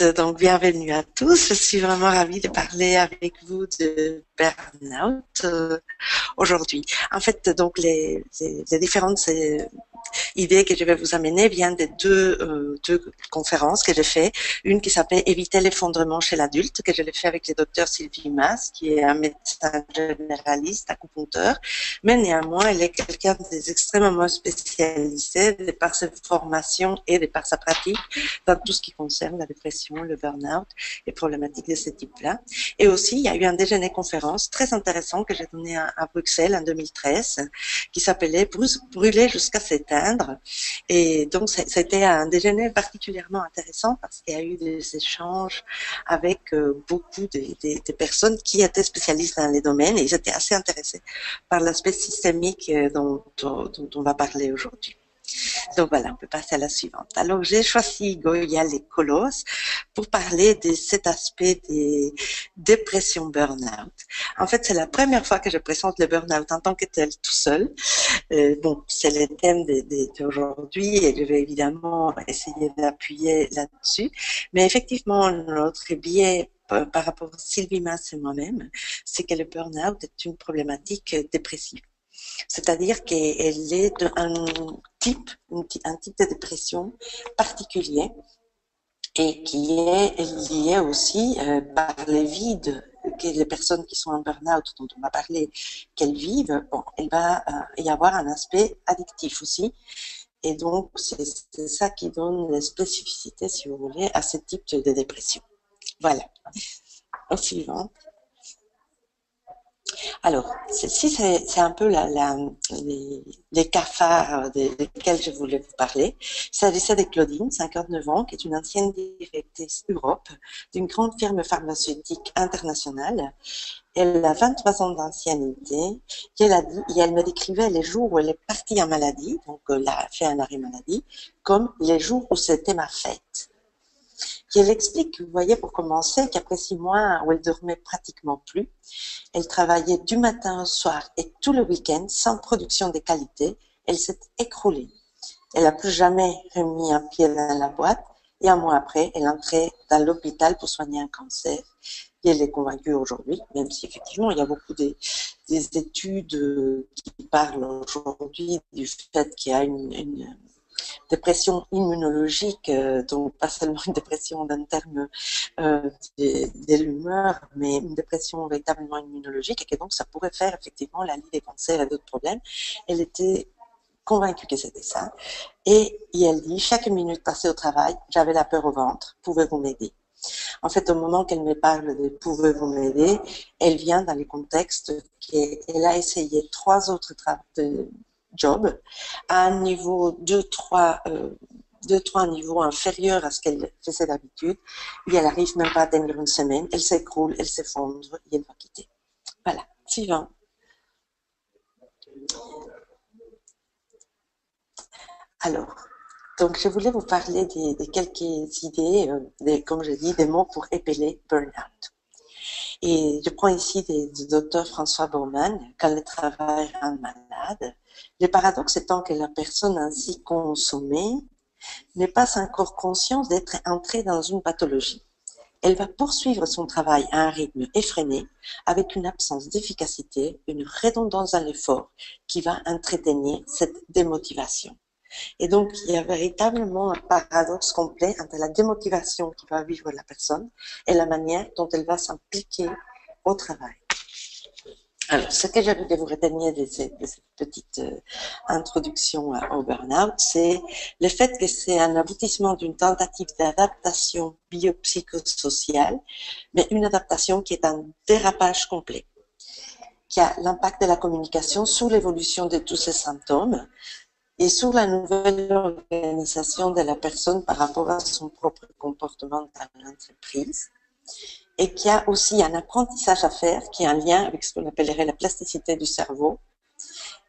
Donc bienvenue à tous. Je suis vraiment ravie de parler avec vous de burn-out aujourd'hui. En fait, donc les différentes idée que je vais vous amener vient de deux conférences que j'ai fait. Une qui s'appelait Éviter l'effondrement chez l'adulte, que je l'ai fait avec le docteur Sylvie Mas, qui est un médecin généraliste, acupuncteur, mais néanmoins, elle est quelqu'un d'extrêmement spécialisé de par sa formation et de par sa pratique dans tout ce qui concerne la dépression, le burn-out et problématiques de ce type-là. Et aussi, il y a eu un déjeuner conférence très intéressant que j'ai donné à Bruxelles en 2013, qui s'appelait Brûler jusqu'à s'éteindre. Et donc, c'était un déjeuner particulièrement intéressant parce qu'il y a eu des échanges avec beaucoup de personnes qui étaient spécialistes dans les domaines et ils étaient assez intéressés par l'aspect systémique dont on va parler aujourd'hui. Donc voilà, on peut passer à la suivante. Alors j'ai choisi Goya les Colos pour parler de cet aspect des dépressions burn-out. En fait, c'est la première fois que je présente le burn-out en tant que tel tout seul. Bon, c'est le thème d'aujourd'hui et je vais évidemment essayer d'appuyer là-dessus. Mais effectivement, notre biais par rapport à Sylvie Mas et moi-même, c'est que le burn-out est une problématique dépressive. C'est-à-dire qu'elle est un type de dépression particulier et qui est lié aussi par les vides que les personnes qui sont en burn-out, dont on va parler, qu'elles vivent. Bon, il va y avoir un aspect addictif aussi. Et donc, c'est ça qui donne la spécificité, si vous voulez, à ce type de dépression. Voilà. Au suivant. Alors, ceci, c'est un peu les cafards desquels je voulais vous parler. Il s'agissait de Claudine, 59 ans, qui est une ancienne directrice Europe d'une grande firme pharmaceutique internationale. Elle a 23 ans d'ancienneté, et elle me décrivait les jours où elle est partie en maladie, donc elle a fait un arrêt maladie, comme les jours où c'était ma fête. Et elle explique, vous voyez, pour commencer, qu'après 6 mois où elle dormait pratiquement plus, elle travaillait du matin au soir et tout le week-end sans production de qualité. Elle s'est écroulée. Elle n'a plus jamais remis un pied dans la boîte et un mois après, elle entrait dans l'hôpital pour soigner un cancer. Et elle est convaincue aujourd'hui, même si effectivement il y a beaucoup des études qui parlent aujourd'hui du fait qu'il y a une dépression immunologique, donc pas seulement une dépression d'un terme de l'humeur, mais une dépression véritablement immunologique et que donc ça pourrait faire effectivement la lie des cancers et d'autres problèmes. Elle était convaincue que c'était ça. Et elle dit, chaque minute passée au travail, j'avais la peur au ventre, pouvez-vous m'aider? En fait, au moment qu'elle me parle de pouvez-vous m'aider, elle vient dans le contexte qu'elle a essayé 3 autres jobs à un niveau 2-3 niveaux inférieurs à ce qu'elle faisait d'habitude, et elle n'arrive même pas à tenir une semaine, elle s'écroule, elle s'effondre, et elle va quitter. Voilà, suivant. Alors, donc je voulais vous parler de quelques idées, comme je dis, des mots pour épeler burn-out. Et je prends ici du docteur François Baumann, quand le travail rend malade. Le paradoxe étant que la personne ainsi consommée n'est pas encore consciente d'être entrée dans une pathologie. Elle va poursuivre son travail à un rythme effréné, avec une absence d'efficacité, une redondance dans l'effort qui va entretenir cette démotivation. Et donc, il y a véritablement un paradoxe complet entre la démotivation qui va vivre la personne et la manière dont elle va s'impliquer au travail. Alors, ce que j'ai voulu vous retenir de cette petite introduction au burn-out, c'est le fait que c'est un aboutissement d'une tentative d'adaptation biopsychosociale, mais une adaptation qui est un dérapage complet, qui a l'impact de la communication sur l'évolution de tous ces symptômes et sur la nouvelle organisation de la personne par rapport à son propre comportement dans l'entreprise. Et qu'il y a aussi un apprentissage à faire qui est en lien avec ce qu'on appellerait la plasticité du cerveau.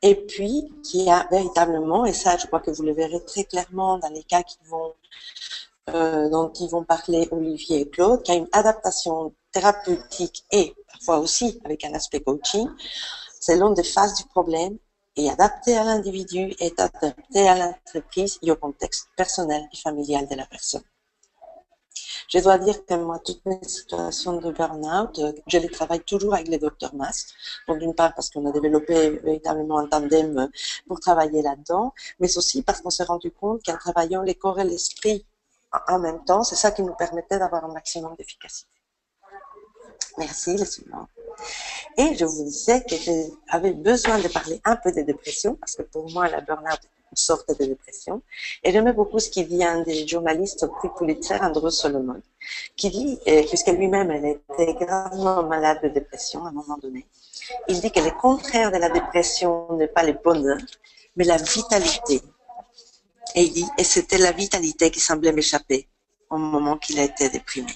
Et puis, qui y a véritablement, et ça je crois que vous le verrez très clairement dans les cas dont ils vont parler Olivier et Claude, qu'il y a une adaptation thérapeutique et parfois aussi avec un aspect coaching, selon des phases du problème, et adapté à l'individu et adapté à l'entreprise et au contexte personnel et familial de la personne. Je dois dire que moi, toutes mes situations de burn-out, je les travaille toujours avec les docteurs Mas. Donc, d'une part, parce qu'on a développé véritablement un tandem pour travailler là-dedans, mais aussi parce qu'on s'est rendu compte qu'en travaillant les corps et l'esprit en même temps, c'est ça qui nous permettait d'avoir un maximum d'efficacité. Merci, le suivant. Et je vous disais que j'avais besoin de parler un peu des dépressions, parce que pour moi, la burn-out est une sorte de dépression. Et j'aimais beaucoup ce qu'il dit un des journalistes au prix Pulitzer, Andrew Solomon, qui dit, puisque lui-même, elle était gravement malade de dépression à un moment donné, il dit que le contraire de la dépression n'est pas le bonheur, mais la vitalité. Et il dit, et c'était la vitalité qui semblait m'échapper au moment qu'il a été déprimé.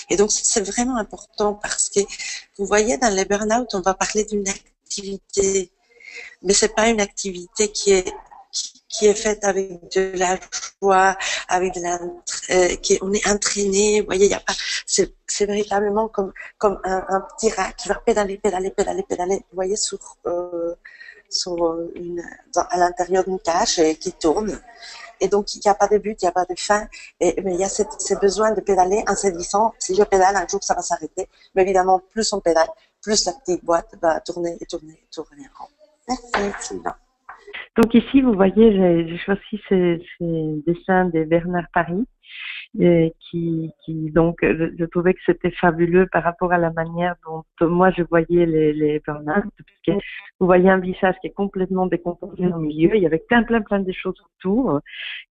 Et donc, c'est vraiment important parce que, vous voyez, dans les burn-out, on va parler d'une activité, mais c'est pas une activité qui est faite avec de la joie, avec de la, on est entraîné, vous voyez, il y a pas, c'est véritablement comme un petit rat qui va pédaler, vous voyez, à l'intérieur d'une tâche et qui tourne. Et donc, il n'y a pas de but, il n'y a pas de fin, mais il y a ce besoin de pédaler en se disant, si je pédale, un jour, ça va s'arrêter. Mais évidemment, plus on pédale, plus la petite boîte va tourner et tourner et tourner en rond. Merci, Sylvain. Donc ici, vous voyez, j'ai choisi ces dessins de Bernard Paris, qui donc, je trouvais que c'était fabuleux par rapport à la manière dont moi je voyais les burn-out, parce que vous voyez un visage qui est complètement décomposé au milieu, il y avait plein de choses autour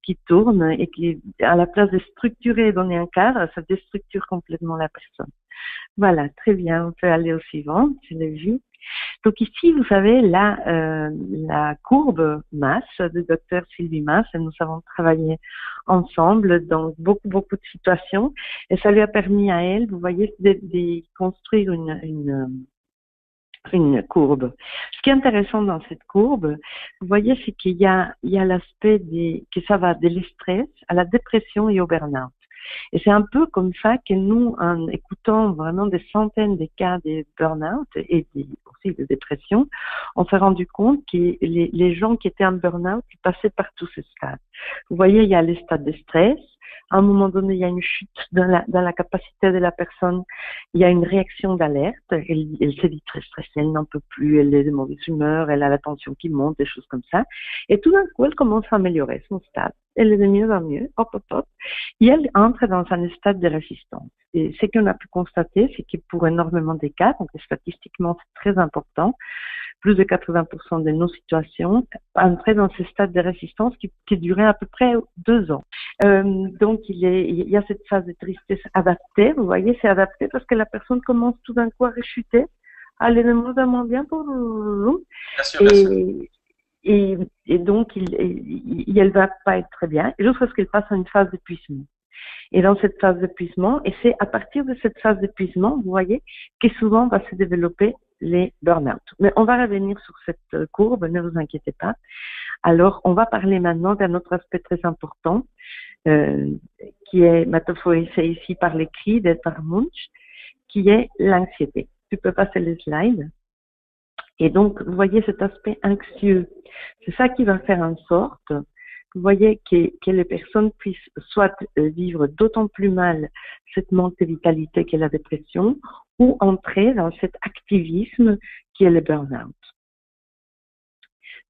qui tournent et qui, à la place de structurer et donner un cadre, ça déstructure complètement la personne. Voilà, très bien, on peut aller au suivant, je l'ai vu. Donc ici, vous savez, la courbe Mas de Dr Sylvie Mas, et nous avons travaillé ensemble dans beaucoup de situations, et ça lui a permis à elle, vous voyez, de construire une courbe. Ce qui est intéressant dans cette courbe, vous voyez, c'est qu'il y a l'aspect que ça va de l'estress à la dépression et au burn-out. Et c'est un peu comme ça que nous, en écoutant vraiment des centaines de cas de burn-out et aussi de dépression, on s'est rendu compte que les gens qui étaient en burn-out, ils passaient par tous ces stades. Vous voyez, il y a les stades de stress. À un moment donné, il y a une chute dans la capacité de la personne. Il y a une réaction d'alerte. Elle se dit très stressée, elle n'en peut plus, elle est de mauvaise humeur, elle a la tension qui monte, des choses comme ça. Et tout d'un coup, elle commence à améliorer son stade. Elle est de mieux en mieux, hop. Et elle entre dans un stade de résistance. Et ce qu'on a pu constater, c'est que pour énormément de cas, donc statistiquement c'est très important, plus de 80% de nos situations entraient dans ce stade de résistance qui durait à peu près 2 ans. Donc il y a cette phase de tristesse adaptée, vous voyez, c'est adapté parce que la personne commence tout d'un coup à rechuter, à aller de moins en moins bien pour nous. Et donc, elle va pas être très bien, jusqu'à ce qu'elle passe à une phase d'épuisement. Et dans cette phase d'épuisement, et c'est à partir de cette phase d'épuisement, vous voyez, que souvent va se développer les burn-out. Mais on va revenir sur cette courbe, ne vous inquiétez pas. Alors, on va parler maintenant d'un autre aspect très important, qui est métaphorisé ici par l'écrit d'Edvard Munch, qui est l'anxiété. Tu peux passer les slides. Et donc, vous voyez cet aspect anxieux. C'est ça qui va faire en sorte, vous voyez, que les personnes puissent soit vivre d'autant plus mal cette manque de vitalité qu'est la dépression, ou entrer dans cet activisme qui est le burn-out.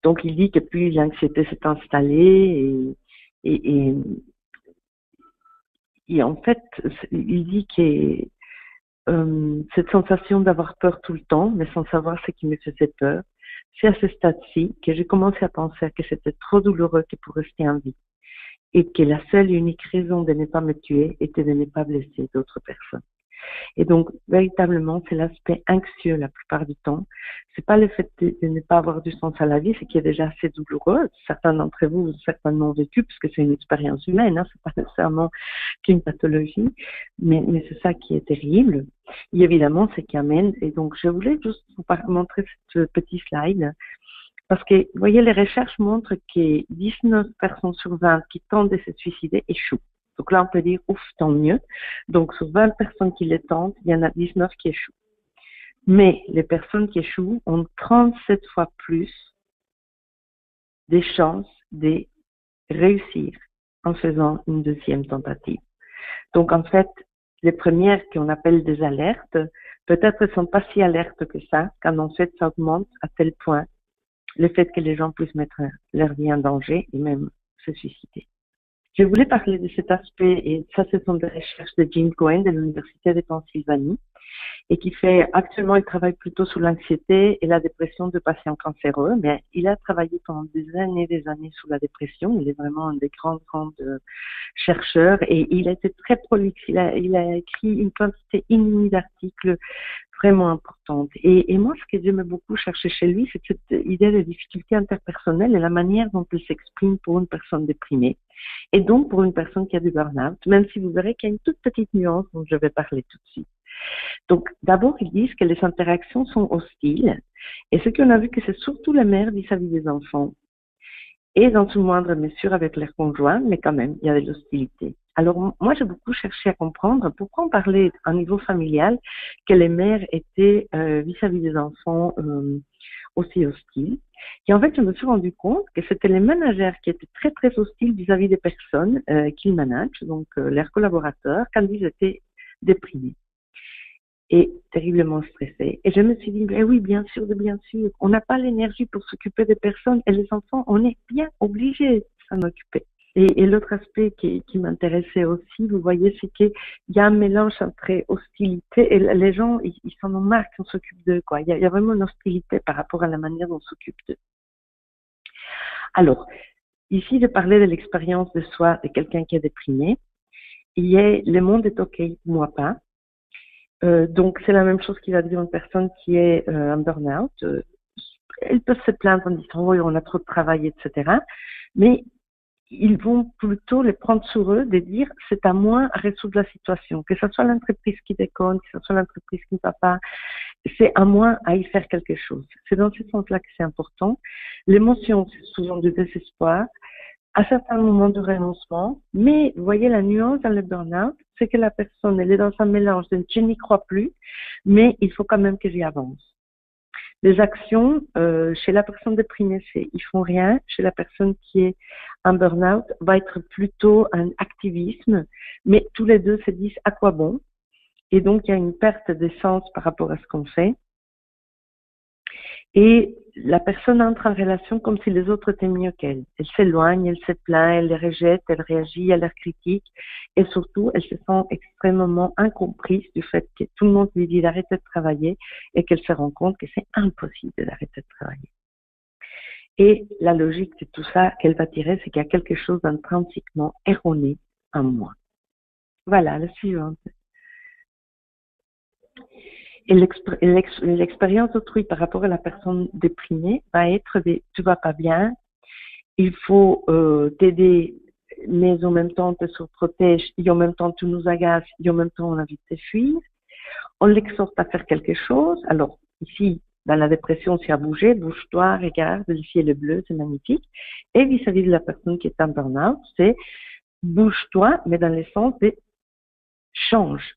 Donc, il dit que plus l'anxiété s'est installée et en fait, il dit que cette sensation d'avoir peur tout le temps, mais sans savoir ce qui me faisait peur, c'est à ce stade-ci que j'ai commencé à penser que c'était trop douloureux que pour rester en vie et que la seule et unique raison de ne pas me tuer était de ne pas blesser d'autres personnes. Et donc, véritablement, c'est l'aspect anxieux la plupart du temps. C'est pas le fait de ne pas avoir du sens à la vie, c'est qui est déjà assez douloureux. Certains d'entre vous ont certainement vécu, parce que c'est une expérience humaine, hein, c'est pas nécessairement qu'une pathologie, mais c'est ça qui est terrible. Et évidemment, c'est qui amène, et donc je voulais juste vous montrer ce petit slide, parce que, vous voyez, les recherches montrent que 19 personnes sur 20 qui tentent de se suicider échouent. Donc là, on peut dire, ouf, tant mieux. Donc, sur 20 personnes qui les tentent, il y en a 19 qui échouent. Mais les personnes qui échouent ont 37 fois plus des chances de réussir en faisant une deuxième tentative. Donc, en fait, les premières qu'on appelle des alertes, peut-être ne sont pas si alertes que ça, quand en fait, ça augmente à tel point le fait que les gens puissent mettre leur vie en danger et même se suicider. Je voulais parler de cet aspect, et ça, ce sont des recherches de Jim Cohen de l'Université de Pennsylvanie, et qui fait, actuellement, il travaille plutôt sur l'anxiété et la dépression de patients cancéreux, mais il a travaillé pendant des années sur la dépression. Il est vraiment un des grands chercheurs, et il a été très prolixe. Il a écrit une quantité inouïe d'articles vraiment importante. Et moi, ce que j'aimais beaucoup chercher chez lui, c'est cette idée de difficultés interpersonnelles et la manière dont elle s'exprime pour une personne déprimée. Et donc, pour une personne qui a du burn-out, même si vous verrez qu'il y a une toute petite nuance dont je vais parler tout de suite. Donc, d'abord, ils disent que les interactions sont hostiles. Et ce qu'on a vu, que c'est surtout la mère vis-à-vis des enfants. Et dans une moindre mesure avec leurs conjoints, mais quand même, il y a de l'hostilité. Alors, moi, j'ai beaucoup cherché à comprendre pourquoi on parlait à un niveau familial que les mères étaient vis-à-vis des enfants aussi hostiles. Et en fait, je me suis rendu compte que c'était les managers qui étaient très, très hostiles vis-à-vis des personnes qu'ils managent, donc leurs collaborateurs, quand ils étaient déprimés et terriblement stressés. Et je me suis dit, eh oui, bien sûr, on n'a pas l'énergie pour s'occuper des personnes, et les enfants, on est bien obligés de s'en occuper. Et l'autre aspect qui m'intéressait aussi, vous voyez, c'est qu'il y a un mélange entre hostilité, et les gens, ils s'en ont marre qu'on s'occupe d'eux, quoi. Il y a vraiment une hostilité par rapport à la manière dont on s'occupe d'eux. Alors, ici, je parlais de l'expérience de soi de quelqu'un qui est déprimé. Il y a, le monde est OK, moi pas. Donc, c'est la même chose qu'il va dire une personne qui est en burn-out. Elles peuvent se plaindre en disant, oui, on a trop de travail, etc. Mais ils vont plutôt les prendre sur eux de dire, c'est à moi à résoudre la situation. Que ce soit l'entreprise qui déconne, que ce soit l'entreprise qui ne va pas, c'est à moi à y faire quelque chose. C'est dans ce sens-là que c'est important. L'émotion, c'est souvent du désespoir, à certains moments de renoncement, mais vous voyez la nuance dans le burn-out, c'est que la personne, elle est dans un mélange de je n'y crois plus, mais il faut quand même que j'y avance. Les actions, chez la personne déprimée, c'est ils font rien. Chez la personne qui est en burn-out, va être plutôt un activisme, mais tous les deux se disent à quoi bon. Et donc, il y a une perte de sens par rapport à ce qu'on fait. Et la personne entre en relation comme si les autres étaient mieux qu'elle. Elle s'éloigne, elle se plaint, elle les rejette, elle réagit à leurs critiques. Et surtout, elle se sent extrêmement incomprise du fait que tout le monde lui dit d'arrêter de travailler et qu'elle se rend compte que c'est impossible d'arrêter de travailler. Et la logique de tout ça qu'elle va tirer, c'est qu'il y a quelque chose d'intrinsèquement erroné en moi. Voilà, la suivante. Et l'expérience d'autrui par rapport à la personne déprimée va être des tu vas pas bien, il faut t'aider, mais en même temps on te surprotège, et en même temps tu nous agaces, et en même temps on a envie de te fuir. On l'exhorte à faire quelque chose. Alors ici, dans la dépression, c'est à bouger, bouge-toi, regarde, le ciel est bleu, c'est magnifique. Et vis-à-vis de la personne qui est en burn-out, c'est bouge-toi, mais dans le sens de change,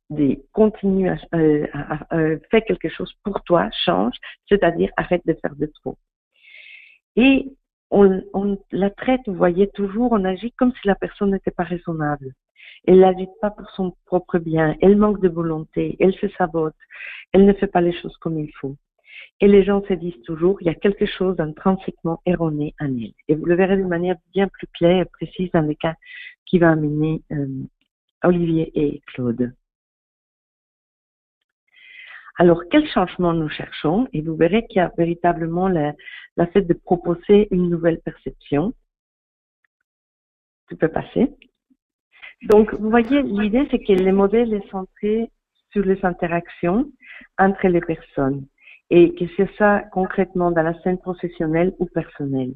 continue fais quelque chose pour toi, change, c'est-à-dire arrête de faire de trop. Et on la traite, vous voyez, toujours, on agit comme si la personne n'était pas raisonnable. Elle n'agit pas pour son propre bien, elle manque de volonté, elle se sabote, elle ne fait pas les choses comme il faut. Et les gens se disent toujours, il y a quelque chose d'intrinsèquement erroné en elle. Et vous le verrez d'une manière bien plus claire et précise dans les cas qui va amener Olivier et Claude. Alors, quel changement nous cherchons? Et vous verrez qu'il y a véritablement la fait de proposer une nouvelle perception. Tu peux passer. Donc, vous voyez, l'idée, c'est que le modèle est centré sur les interactions entre les personnes et que c'est ça concrètement dans la scène professionnelle ou personnelle.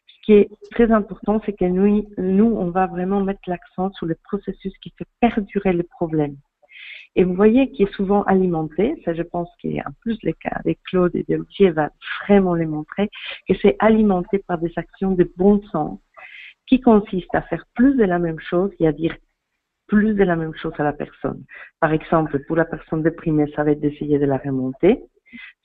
Ce qui est très important, c'est que nous, on va vraiment mettre l'accent sur le processus qui fait perdurer le problème. Et vous voyez qu'il est souvent alimenté, ça je pense qu'il est en plus le cas avec Claude et Olivier va vraiment le montrer, que c'est alimenté par des actions de bon sens qui consistent à faire plus de la même chose et à dire plus de la même chose à la personne. Par exemple, pour la personne déprimée, ça va être d'essayer de la remonter.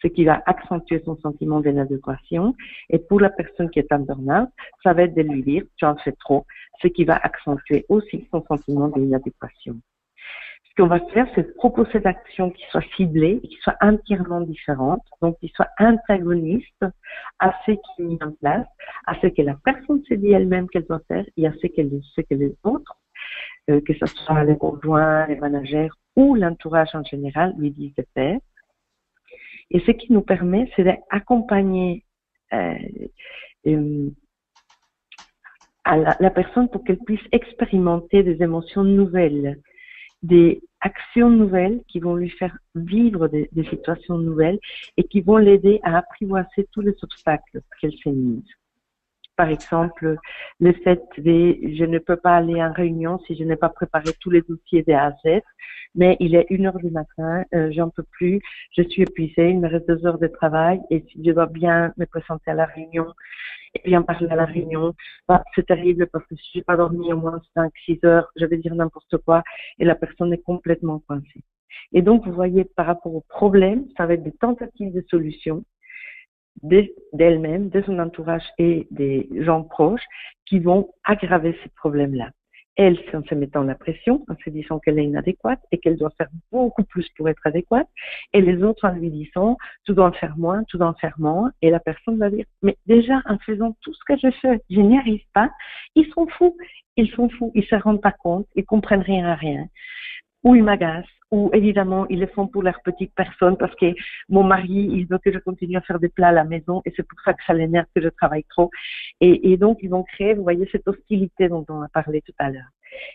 ce qui va accentuer son sentiment d'inadéquation. Et pour la personne qui est en burn-out, ça va être de lui dire « tu en fais trop », ce qui va accentuer aussi son sentiment d'inadéquation. Ce qu'on va faire, c'est proposer d'actions qui soient ciblées, qui soient entièrement différentes, donc qui soient antagonistes à ce qui est mis en place, à ce que la personne se dit elle-même qu'elle doit faire et à ce que les autres, que ce soit les conjoints, les managers ou l'entourage en général, lui disent de faire. Et ce qui nous permet, c'est d'accompagner à la personne pour qu'elle puisse expérimenter des émotions nouvelles, des actions nouvelles qui vont lui faire vivre des situations nouvelles et qui vont l'aider à apprivoiser tous les obstacles qu'elle s'est mise. Par exemple, le fait de je ne peux pas aller en réunion si je n'ai pas préparé tous les dossiers de A à Z, mais il est 1h du matin, j'en peux plus, je suis épuisée, il me reste 2 heures de travail et si je dois bien me présenter à la réunion et bien parler à la réunion, bah, c'est terrible parce que si j'ai pas dormi au moins 5-6 heures, je vais dire n'importe quoi et la personne est complètement coincée. Et donc, vous voyez, par rapport au problème, ça va être des tentatives de solutions d'elle-même, de son entourage et des gens proches qui vont aggraver ces problèmes-là. Elle, en se mettant la pression, en se disant qu'elle est inadéquate et qu'elle doit faire beaucoup plus pour être adéquate, et les autres en lui disant tu dois en faire moins, tu dois en faire moins, et la personne va dire mais déjà en faisant tout ce que je fais, je n'y arrive pas, ils sont fous, ils se rendent pas compte, ils comprennent rien à rien. Ou ils m'agacent, ou évidemment, ils le font pour leur petite personne parce que mon mari, il veut que je continue à faire des plats à la maison et c'est pour ça que ça l'énerve que je travaille trop. Et donc, ils vont créer, vous voyez, cette hostilité dont on a parlé tout à l'heure.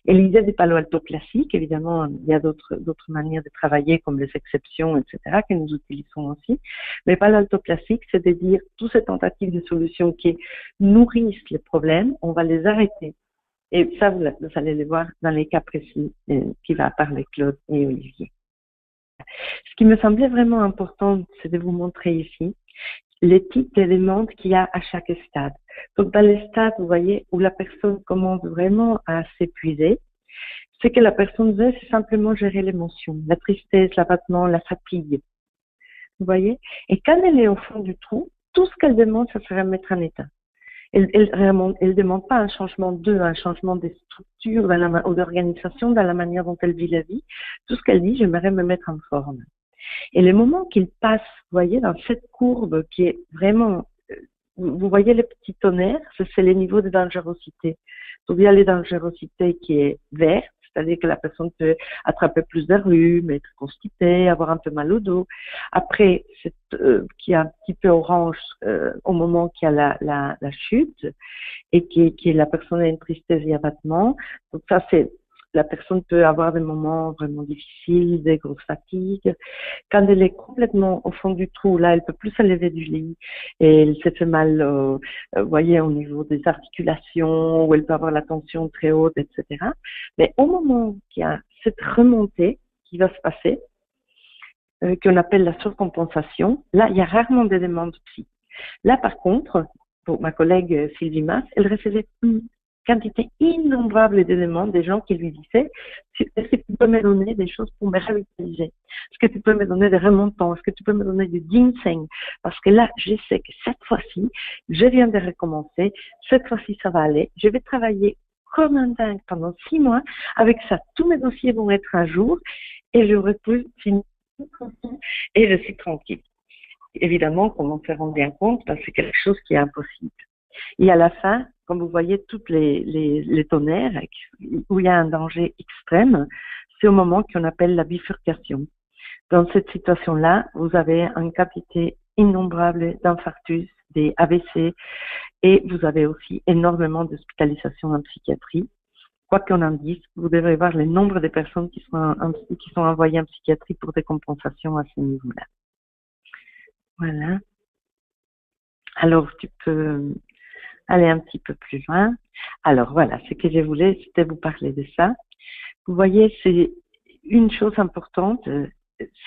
Et l'idée des Palo Alto classiques, évidemment, il y a d'autres manières de travailler comme les exceptions, etc., que nous utilisons aussi. Mais Palo Alto classique, c'est de dire toutes ces tentatives de solutions qui nourrissent les problèmes, on va les arrêter. Et ça, vous allez le voir dans les cas précis qui va parler Claude et Olivier. Ce qui me semblait vraiment important, c'est de vous montrer ici les types d'éléments qu'il y a à chaque stade. Donc, dans les stades, vous voyez, où la personne commence vraiment à s'épuiser, ce que la personne veut, c'est simplement gérer l'émotion, la tristesse, l'abattement, la fatigue. Vous voyez? Et quand elle est au fond du trou, tout ce qu'elle demande, ça serait mettre en état. Elle demande pas un changement un changement des structures ou d'organisation dans la manière dont elle vit la vie. Tout ce qu'elle dit, j'aimerais me mettre en forme. Et le moment qu'il passe, vous voyez, dans cette courbe qui est vraiment, vous voyez les petits tonnerres, c'est les niveaux de dangerosité. Donc il y a les dangerosités qui est verte, c'est-à-dire que la personne peut attraper plus de rhume, être constipée, avoir un peu mal au dos. Après, qui est un petit peu orange au moment qu'il y a la chute et qui la personne a une tristesse et abattement. Donc ça, la personne peut avoir des moments vraiment difficiles, des grosses fatigues. Quand elle est complètement au fond du trou, là, elle peut plus se lever du lit et elle se fait mal, vous voyez, au niveau des articulations, où elle peut avoir la tension très haute, etc. Mais au moment qu'il y a cette remontée qui va se passer, qu'on appelle la surcompensation, là, il y a rarement des demandes psy. Là, par contre, pour ma collègue Sylvie Mas, elle recevait quantité innombrable d'éléments des gens qui lui disaient est-ce que tu peux me donner des choses pour me revitaliser? Est-ce que tu peux me donner des remontants? Est-ce que tu peux me donner du ginseng? Parce que là, je sais que cette fois-ci, je viens de recommencer. Cette fois-ci, ça va aller. Je vais travailler comme un dingue pendant 6 mois. Avec ça, tous mes dossiers vont être à jour et j'aurai pu finir et je suis tranquille. Évidemment, comme on se rend bien compte, c'est quelque chose qui est impossible. Et à la fin, comme vous voyez, toutes les tonnerres où il y a un danger extrême, c'est au moment qu'on appelle la bifurcation. Dans cette situation-là, vous avez une quantité innombrable d'infarctus, des AVC, et vous avez aussi énormément d'hospitalisations en psychiatrie. Quoi qu'on en dise, vous devrez voir le nombre de personnes qui sont envoyées en psychiatrie pour des compensations à ce niveau-là. Voilà. Alors, tu peux aller un petit peu plus loin. Alors, voilà, ce que je voulais, c'était vous parler de ça. Vous voyez, c'est une chose importante,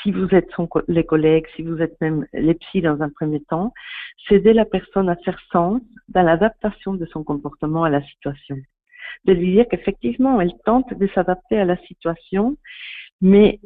si vous êtes les collègues, si vous êtes même les psys dans un premier temps, c'est aider la personne à faire sens dans l'adaptation de son comportement à la situation. De lui dire qu'effectivement, elle tente de s'adapter à la situation, mais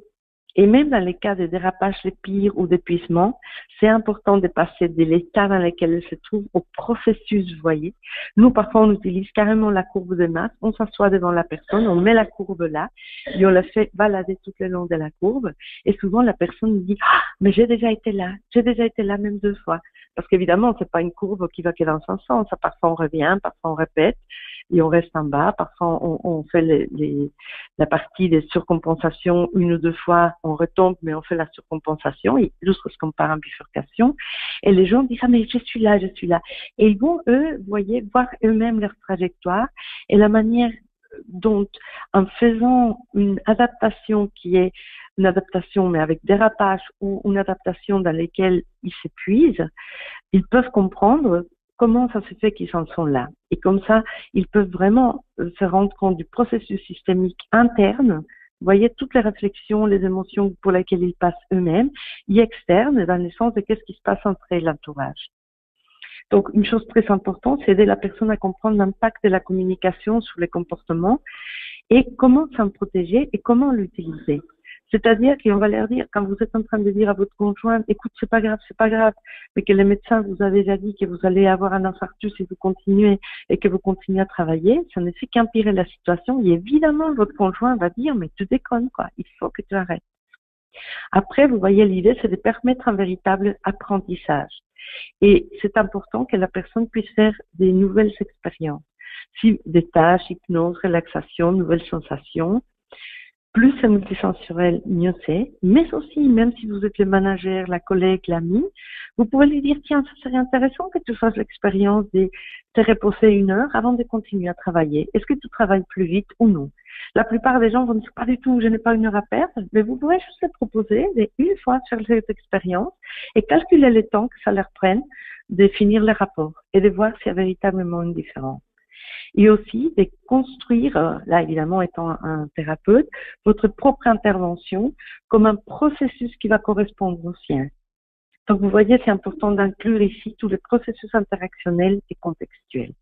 Et même dans les cas de dérapage les pires ou d'épuisement, c'est important de passer de l'état dans lequel elle se trouve au processus, vous voyez. Nous, parfois, on utilise carrément la courbe de masse, on s'assoit devant la personne, on met la courbe là, et on la fait balader tout le long de la courbe, et souvent la personne dit « Ah, mais j'ai déjà été là même 2 fois ». Parce qu'évidemment, c'est pas une courbe qui va que dans un sens, parfois on revient, parfois on répète, et on reste en bas, parfois on fait la partie des surcompensations 1 ou 2 fois, on retombe, mais on fait la surcompensation, et jusqu'à ce qu'on part en bifurcation, et les gens disent « Ah, mais je suis là ». Et ils vont, eux, vous voyez, voir eux-mêmes leur trajectoire, et la manière dont, en faisant une adaptation qui est une adaptation, mais avec dérapage, ou une adaptation dans laquelle ils s'épuisent, ils peuvent comprendre comment ça se fait qu'ils en sont là. Et comme ça, ils peuvent vraiment se rendre compte du processus systémique interne, vous voyez, toutes les réflexions, les émotions pour lesquelles ils passent eux-mêmes, et externes, dans le sens de qu'est-ce qui se passe entre eux et l'entourage. Donc, une chose très importante, c'est aider la personne à comprendre l'impact de la communication sur les comportements et comment s'en protéger et comment l'utiliser. C'est-à-dire qu'on va leur dire, quand vous êtes en train de dire à votre conjoint, écoute, c'est pas grave, mais que le médecin vous a déjà dit que vous allez avoir un infarctus si vous continuez et que vous continuez à travailler, ça ne fait qu'empirer la situation. Et évidemment, votre conjoint va dire, mais tu déconnes, quoi, il faut que tu arrêtes. Après, vous voyez, l'idée, c'est de permettre un véritable apprentissage. Et c'est important que la personne puisse faire des nouvelles expériences. Si des tâches, hypnose, relaxation, nouvelles sensations. Plus c'est multisensoriel, mieux c'est. Mais aussi, même si vous êtes le manager, la collègue, l'ami, vous pouvez lui dire, tiens, ça serait intéressant que tu fasses l'expérience de te reposer 1 heure avant de continuer à travailler. Est-ce que tu travailles plus vite ou non? La plupart des gens vont dire, pas du tout, je n'ai pas 1 heure à perdre, mais vous pouvez juste leur proposer une fois faire cette expérience et calculer le temps que ça leur prenne de finir le rapport et de voir s'il y a véritablement une différence. Et aussi de construire, là évidemment étant un thérapeute, votre propre intervention comme un processus qui va correspondre au sien. Donc vous voyez, c'est important d'inclure ici tous les processus interactionnels et contextuels.